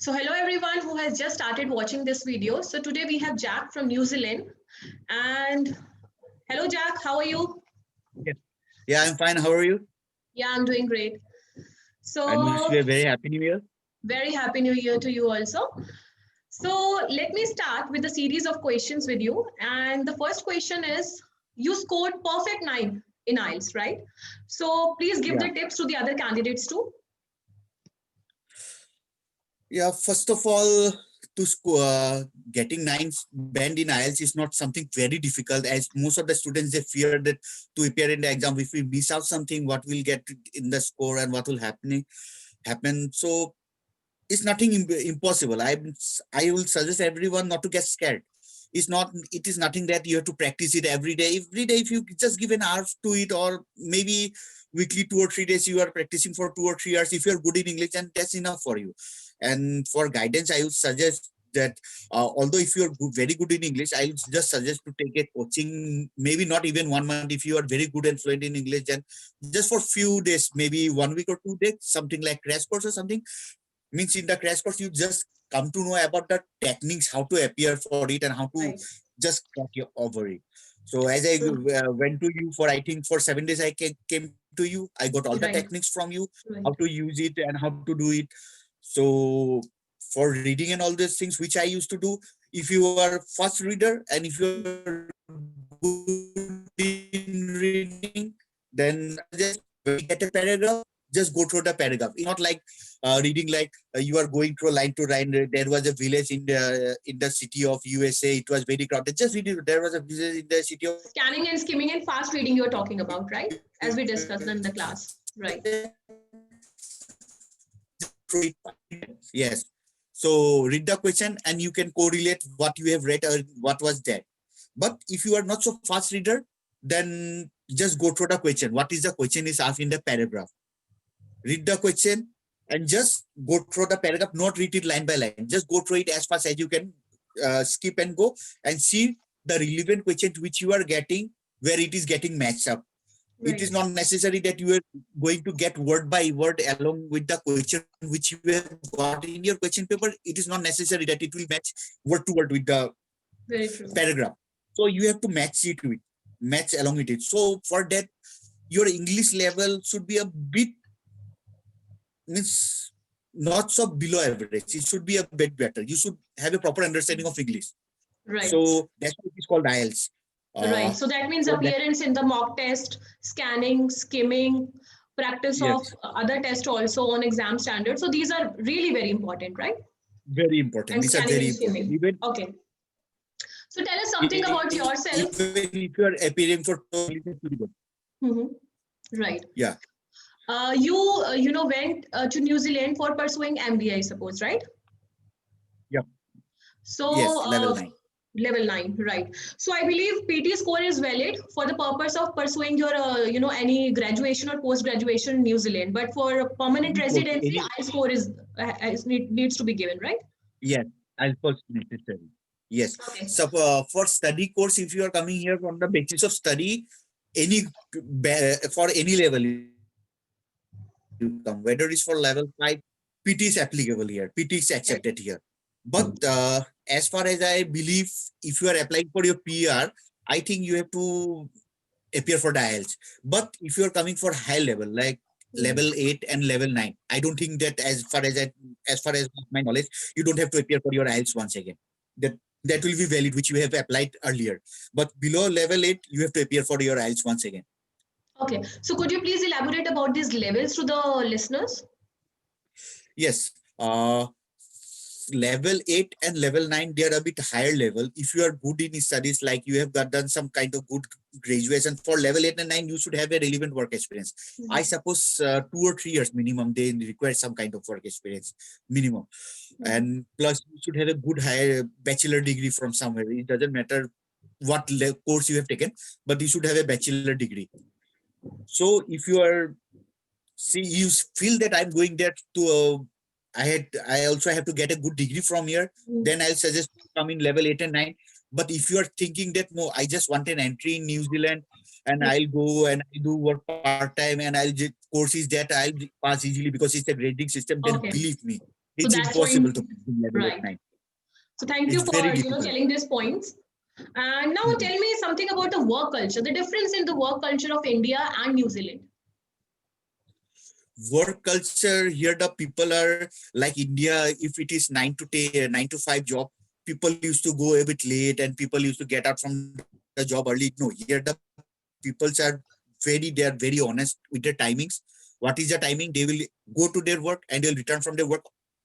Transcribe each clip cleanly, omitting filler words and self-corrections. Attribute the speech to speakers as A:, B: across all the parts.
A: So hello everyone who has just started watching this video. So today we have Jack from New Zealand. And hello Jack, how are you?
B: Yes. Yeah, I'm fine. How are you?
A: Yeah, I'm doing great.
B: And wish
A: So
B: you a very happy new year.
A: very happy new year to you also. So let me start with a series of questions with you. And the first question is you scored perfect 9 in IELTS, right? So please give
B: Yeah.
A: the tips to the other candidates too.
B: Yeah. First of all, getting nines band in IELTS is not something very difficult. As most of the students they fear that to appear in the exam, if we miss out something, what will get in the score and what will happen. So it's nothing impossible. I will suggest everyone not to get scared. It is nothing that you have to practice it every day. Every day, if you just give an hour to it, or maybe weekly 2 or 3 days, you are practicing for 2 or 3 hours. If you're good in English, and that's enough for you. And for guidance, I would suggest that although if you're very good in English, I would just suggest to take a coaching, maybe not even 1 month. If you are very good and fluent in English, then just for few days, maybe 1 week or 2 days, something like crash course or something. Means in the crash course you just come to know about the techniques, how to appear for it and how to
A: Right.
B: just crack you over it. So as I went to you for, I think for 7 days, I came to you, I got all the
A: Right.
B: techniques from you, how
A: Right.
B: to use it and how to do it. So for reading and all these things which I used to do, if you are fast reader and if you're good in reading, then I suggest when you get a paragraph, just go through the paragraph. It's not like reading like you are going through line to line. There was a village in the city of USA. It was very crowded. Just read it. There was a village in the city of USA.
A: Scanning and
B: It
A: skimming
B: was
A: and
B: very
A: fast
B: crowded.
A: reading you're
B: Just
A: talking
B: read it.
A: about, right? As we discussed in the class. Right.
B: Yes. So read the question and you can correlate what you have read or what was there. But if you are not so fast reader, then just go through the question. What is the question is asked in the paragraph? Read the question and just go through the paragraph, not read it line by line. Just go through it as fast as you can, skip and go and see the relevant question which you are getting, where it is getting matched up. It is
A: Right.
B: not necessary that you are going to get word by word along with the question which you have got in your question paper. It is not necessary that it will match word to word with the
A: Very true.
B: paragraph. So you have to match along with it. So for that, your English level should be a bit, means not so below average. It should be a bit better. You should have a proper understanding of English.
A: Right.
B: So that's what it is called IELTS.
A: Right. So that means
B: So that,
A: appearance in the mock test, scanning, skimming, practice of
B: yes,
A: other tests also on exam standards. So these are really very important, right?
B: very important.
A: And
B: These are
A: scanning
B: very
A: and
B: important.
A: skimming.
B: Even
A: Okay. So tell us something about yourself.
B: even if you are appearing for
A: Hmm. Right.
B: yeah,
A: You went to New Zealand for pursuing MBA, I suppose, right?
B: yeah,
A: So
B: yes, level 9.
A: level 9, right? So I believe PT score is valid for the purpose of pursuing your any graduation or post graduation in New Zealand. But for permanent
B: Any course,
A: residency,
B: any,
A: I score needs to be given, right?
B: yes, as per necessary. Yes.
A: Okay.
B: So for study course, if you are coming here from the basis of study, any for any level you come, whether it's for level 5, PT is applicable here. PT is accepted here. But
A: Right.
B: as far as I believe, if you are applying for your PR, I think you have to appear for the IELTS. But if you are coming for high level, like level 8 and
A: Mhm.
B: level 9, I don't think that as far as my knowledge, you don't have to appear for your IELTS once again. That that will be valid, which you have applied earlier. But below level 8, you have to appear for your IELTS once again.
A: Okay. So could you please elaborate about these levels to the listeners?
B: Yes. Level 8 and level 9, they are a bit higher level. If you are good in studies, like you have done some kind of good graduation, for level 8 and 9, you should have a relevant work experience. I
A: Mhm.
B: suppose 2 or 3 years minimum, they require some kind of work experience minimum.
A: Mhm.
B: And plus, you should have a good higher bachelor degree from somewhere. It doesn't matter what course you have taken, but you should have a bachelor degree. So if you are, see, you feel that I'm going there to I also have to get a good degree from here,
A: Mhm.
B: then I'll suggest to come in level 8 and 9. But if you are thinking that no, I just want an entry in New Zealand and I'll go and I do work part time and I'll courses that I'll pass easily because it's a grading system, then
A: Okay.
B: believe me,
A: So
B: It's
A: that's why,
B: impossible to pass in level
A: right.
B: 8-9.
A: So thank you
B: It's
A: for
B: very difficult.
A: telling these points. And now
B: Mhm.
A: tell me something about the work culture, the difference in the work culture of India and New Zealand.
B: Work culture here, the people are like India. If it is 9 to 10, 9 to 5 job, people used to go a bit late and people used to get out from the job early. No, here the people are they are very honest with their timings. What is the timing? They will go to their work and they'll return from their work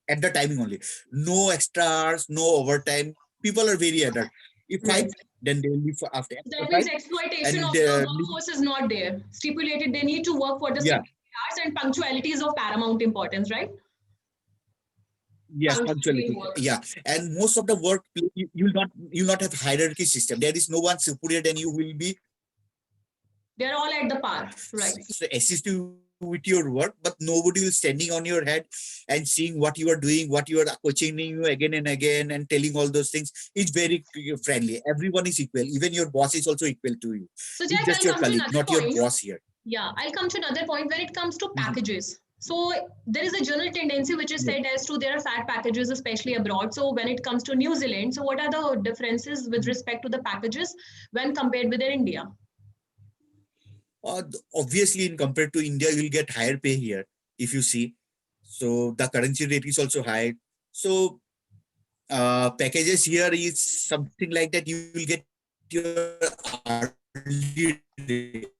B: at the timing only. No extra hours, no overtime. People are very alert. If 5,
A: Right.
B: then they will leave for
A: So
B: after
A: that means
B: 5,
A: exploitation
B: and
A: of the workforce is not there. Stipulated, they need to work for the
B: yeah,
A: stipulated hours, and punctuality is of paramount importance, right?
B: yes,
A: Punctually in
B: punctuality.
A: work.
B: Yeah, and most of the work you will not have hierarchy system. There is no one superior than you will be
A: They're all at the par, right?
B: assist you with your work, but nobody will standing on your head and seeing what you are doing, what you are questioning you again and again and telling all those things. It's very friendly. Everyone is equal. Even your boss is also equal to you.
A: So
B: It's
A: Jack,
B: just
A: I'll
B: your
A: come to
B: colleague,
A: another
B: not your
A: point.
B: boss here.
A: Yeah, I'll come to another point when it comes to
B: Mhm.
A: packages. So there is a general tendency which is
B: Yeah.
A: said as to there are fat packages, especially abroad. So when it comes to New Zealand, so what are the differences with respect to the packages when compared with India?
B: Obviously, in compared to India, you'll get higher pay here if you see. So the currency rate is also high. So packages here is something like that. You will get your hourly rate.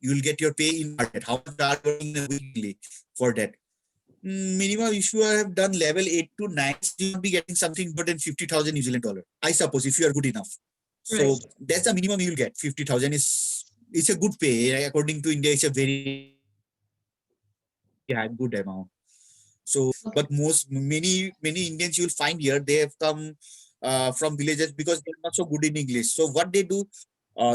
B: You will get your pay in hourly rate. How much are you working weekly for that? Minimum, if you have done level 8 to 9, you will not be getting something but than 50,000 New Zealand dollar. I suppose if you are good enough.
A: Right.
B: So that's the minimum you will get. 50,000 is it's a good pay. According to India, it's a very high, good amount. So, but
A: Okay.
B: many Indians you will find here, they have come from villages because they're not so good in English. So what they do,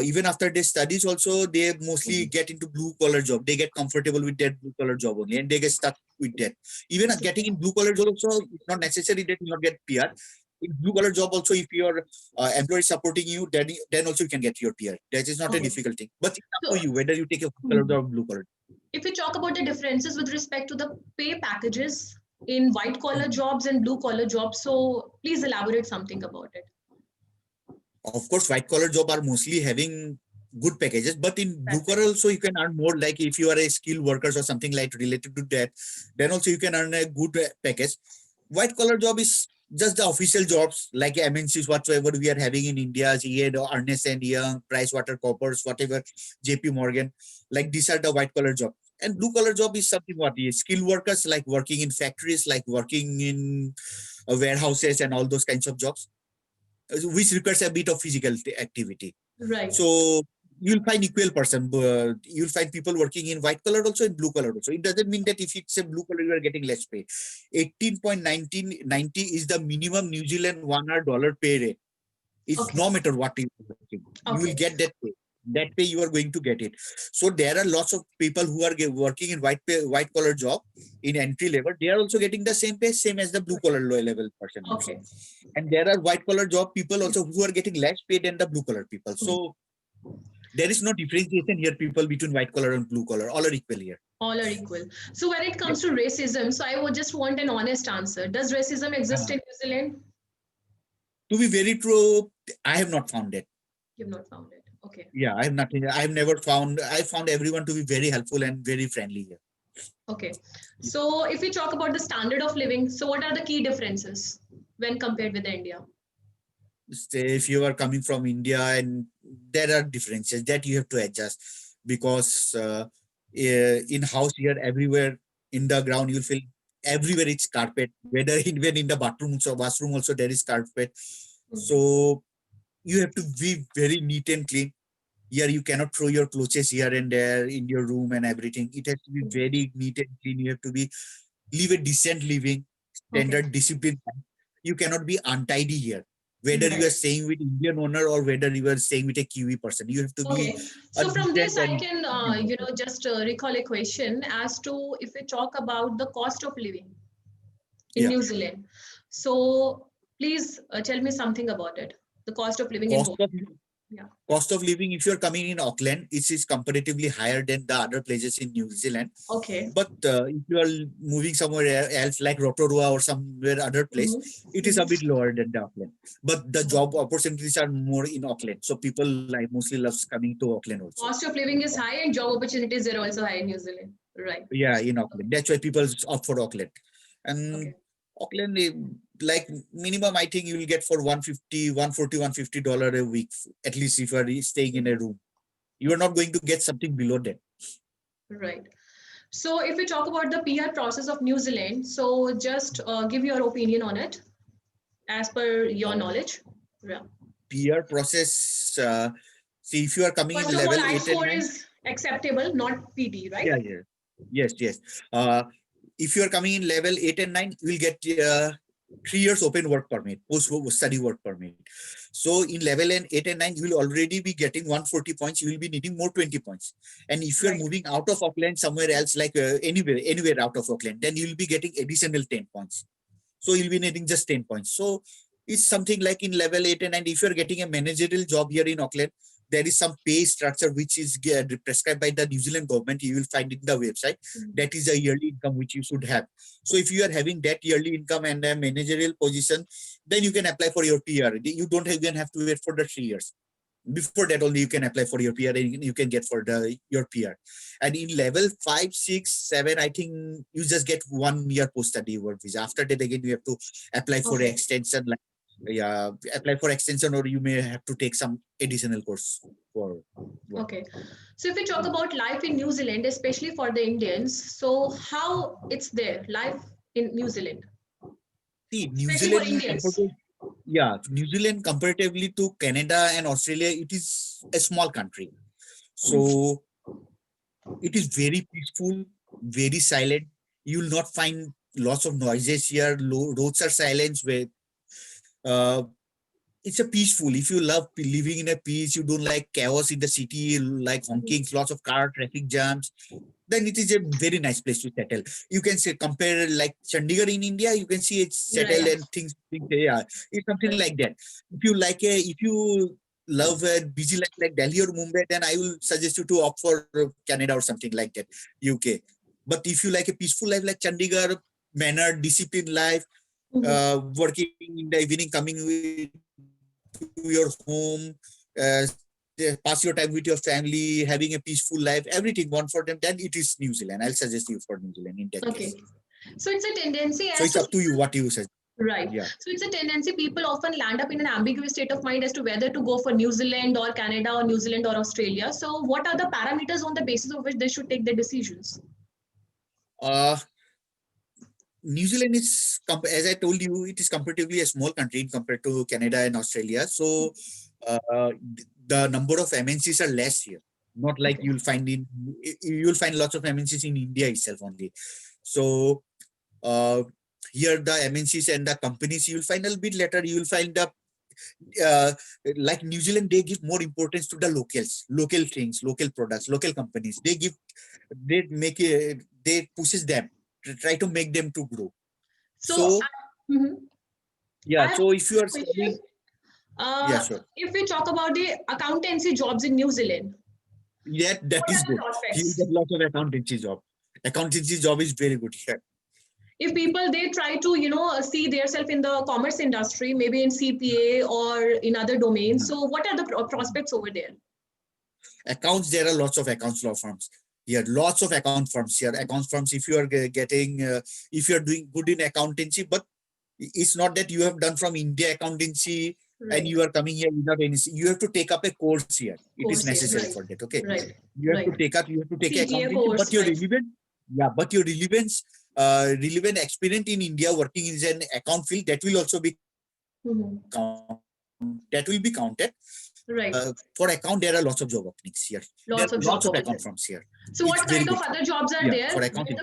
B: even after their studies also, they mostly
A: Mhm.
B: get into blue collar job. They get comfortable with that blue collar job only, and they get stuck with that. Even getting in blue collar job also, it's not necessary that you not get PR. In blue collar job also, if your employer is supporting you, then also you can get your PR. That is not a
A: Okay.
B: difficult thing. But it's up to
A: So
B: you whether you take a white collar
A: mhm.
B: job or blue collar.
A: If we talk about the differences with respect to the pay packages in white collar jobs and blue collar jobs, so please elaborate something about it.
B: Of course, white collar job are mostly having good packages, but in blue
A: That's it.
B: collar also you can earn more. Like if you are a skilled workers or something like related to that, then also you can earn a good package. White collar job is just the official jobs like MNCs whatsoever we are having in India, EA, Ernest and Young, Price Water Coppers, whatever, JP Morgan. Like these are the white collar job. And blue collar job is something what is skilled workers like working in factories, like working in warehouses and all those kinds of jobs, which requires a bit of physical activity.
A: Right.
B: So you'll find equal person. You'll find people working in white collar also in blue collar also. It doesn't mean that if it's a blue collar, you are getting less pay. 18.1990 is the minimum New Zealand $1 dollar pay rate. It's
A: Okay.
B: no matter what you are working. You will
A: Okay.
B: get that pay. That pay you are going to get it. So there are lots of people who are working in white collar job in entry level. They are also getting the same pay, same as the blue collar low level person also.
A: Okay.
B: And there are white collar job people also who are getting less paid than the blue collar people. So there is no differentiation here, people between white collar and blue collar. All are equal here.
A: All are equal. So when it
B: Yep.
A: comes to racism, so I would just want an honest answer. Does racism exist in New Zealand?
B: To be very true, I have not found it.
A: You've not found it. Okay.
B: Yeah, I have nothing. I have never found. I found everyone to be very helpful and very friendly here.
A: Okay. So if we talk about the standard of living, so what are the key differences when compared with India?
B: Say if you are coming from India, and there are differences that you have to adjust because in house here, everywhere in the ground you'll feel everywhere it's carpet. Whether even in the bathroom also there is carpet. So you have to be very neat and clean. Here you cannot throw your clothes here and there in your room and everything. It has to be very neat and clean. You have to be live a decent living,
A: Okay.
B: standard discipline. You cannot be untidy here. Whether you
A: Right.
B: are staying with Indian owner or whether you are staying with a Kiwi person, you have to be
A: Okay.
B: a
A: So from this,
B: decent
A: I
B: and
A: can, just recall a question as to if we talk about the cost of living in
B: yeah.
A: New Zealand. So please tell me something about it. The cost of living in
B: Cost
A: home.
B: of
A: Yeah.
B: Cost of living, if you're coming in Auckland, it is comparatively higher than the other places in New Zealand.
A: Okay.
B: But if you are moving somewhere else like Rotorua or somewhere other place, it is a bit lower than the Auckland. But the job opportunities are more in Auckland. So people like mostly loves coming to Auckland also.
A: Cost of living is high and job opportunities are also high in New Zealand. Right.
B: Yeah, in Auckland. That's why people opt for Auckland. And
A: Okay.
B: Auckland, like minimum, I think you will get for 150, 140, $150 a week, at least if you are staying in a room. You are not going to get something below that.
A: Right. So if we talk about the PR process of New Zealand, so just give your opinion on it as per your knowledge. Yeah.
B: PR process, see, if you are coming
A: First
B: in
A: of all,
B: level 8 and
A: I-score
B: 9.
A: is acceptable, not PT, right?
B: Yeah, yeah. Yes, yes. If you are coming in level 8 and 9, you will get 3 years open work permit, post-study work permit. So in level 8 and 9, you will already be getting 140 points. You will be needing more 20 points. And if you are
A: Right.
B: moving out of Auckland somewhere else, like anywhere out of Auckland, then you will be getting additional 10 points. So you'll be needing just 10 points. So it's something like in level 8 and 9, if you're getting a managerial job here in Auckland, there is some pay structure which is prescribed by the New Zealand government. You will find it in the website. That is a yearly income which you should have. So if you are having that yearly income and a managerial position, then you can apply for your PR. You don't even have to wait for the 3 years. Before that only you can apply for your PR and you can get for your PR. And in level 5, 6, 7, I think you just get 1 year post-study work visa. After that again you have to apply for
A: Okay.
B: extension, like apply for extension, or you may have to take some additional course for work.
A: Okay. So if we talk about life in New Zealand, especially for the Indians, so how it's there, life in New Zealand,
B: See, New
A: especially for
B: Zealand,
A: Indians.
B: New Zealand comparatively to Canada and Australia, it is a small country. So it is very peaceful, very silent. You will not find lots of noises here. Roads are silent. Where it's a peaceful. If you love living in a peace, you don't like chaos in the city, like honking, lots of car traffic jams, then it is a very nice place to settle. You can say compare like Chandigarh in India, you can see it's settled
A: Right.
B: and things yeah, it's something like that. If you love a busy life like Delhi or Mumbai, then I will suggest you to opt for Canada or something like that, UK. But if you like a peaceful life like Chandigarh, mannered, disciplined life, working in the evening, coming to your home, pass your time with your family, having a peaceful life, everything one for them, then it is New Zealand. I'll suggest you for New Zealand in that
A: Okay.
B: case.
A: So it's a tendency
B: So
A: as
B: it's
A: to
B: up to you what you suggest.
A: right.
B: Yeah.
A: So it's a tendency people often land up in an ambiguous state of mind as to whether to go for New Zealand or Canada or New Zealand or Australia. So what are the parameters on the basis of which they should take their decisions?
B: New Zealand is, as I told you, it is comparatively a small country compared to Canada and Australia. So the number of MNCs are less here. Not like
A: Okay.
B: you'll find lots of MNCs in India itself only. So here the MNCs and the companies you'll find a little bit later. You will find the like New Zealand, they give more importance to the locals, local things, local products, local companies. They pushes them to try to make them to grow.
A: So,
B: Yeah.
A: I have
B: So if you are
A: a question.
B: studying, yeah, sure.
A: If we talk about the accountancy jobs in New Zealand,
B: Yeah, that
A: what
B: is
A: are the
B: good. You
A: prospects?
B: get lots of accountancy job. Accountancy job is very good here.
A: If people they try to see themselves in the commerce industry, maybe in CPA or in other domains, so what are the prospects over there?
B: Accounts, there are lots of accounts law firms here. Lots of account firms here. Account firms, if you are getting, if you are doing good in accountancy, but it's not that you have done from India accountancy and you are coming here without any. You have to take up a course here. It is necessary for that. Okay.
A: Right.
B: You have to take
A: CPA
B: accountancy,
A: course,
B: but your
A: right.
B: relevant experience in India working in an account field, that will also be counted.
A: Right.
B: For account, there are lots of job openings here.
A: Lots of
B: account firms here.
A: So what kind of other jobs are there?
B: For accounting.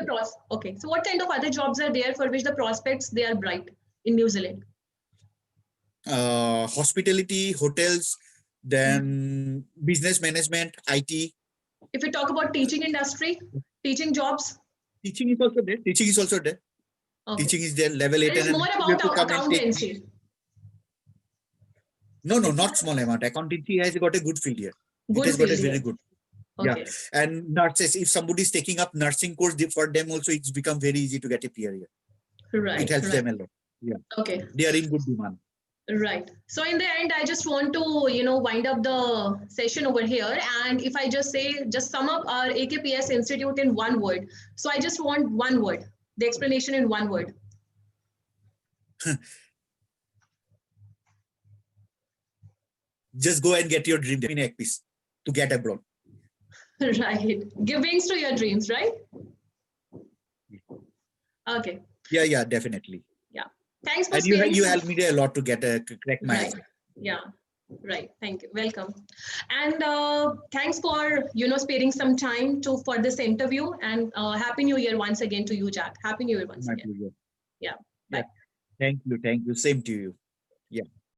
A: Okay. So what kind of other jobs are there for which the prospects they are bright in New Zealand?
B: Hospitality, hotels, then business management, IT.
A: If we talk about teaching industry, teaching jobs.
B: Teaching is also there. Okay. Teaching is there. Level 8
A: and more about accountancy.
B: No, not small amount. Accountancy has got a good field here.
A: Good
B: It has got a
A: field
B: very
A: here.
B: good.
A: Okay.
B: Yeah. And nurses, if somebody is taking up nursing course, for them also it's become very easy to get a PR here.
A: Right.
B: It helps
A: Right.
B: them a lot. Yeah.
A: Okay.
B: They are in good demand.
A: Right. So in the end, I just want to, wind up the session over here. And if I just say, just sum up our AKPS Institute in one word. So I just want one word, the explanation in one word.
B: Just go and get your dream in AKPS to get abroad.
A: Right. Give wings to your dreams, right? Okay.
B: Yeah, definitely.
A: Yeah. Thanks for
B: And
A: sparing
B: you
A: some.
B: helped me a lot to get crack my
A: Right. Yeah. Right. Thank you. Welcome. And thanks for, sparing some time for this interview. And Happy New Year once again to you, Jack. Happy New Year once
B: my
A: again.
B: pleasure.
A: Yeah.
B: Yeah.
A: Bye.
B: Thank you. Same to you. Yeah.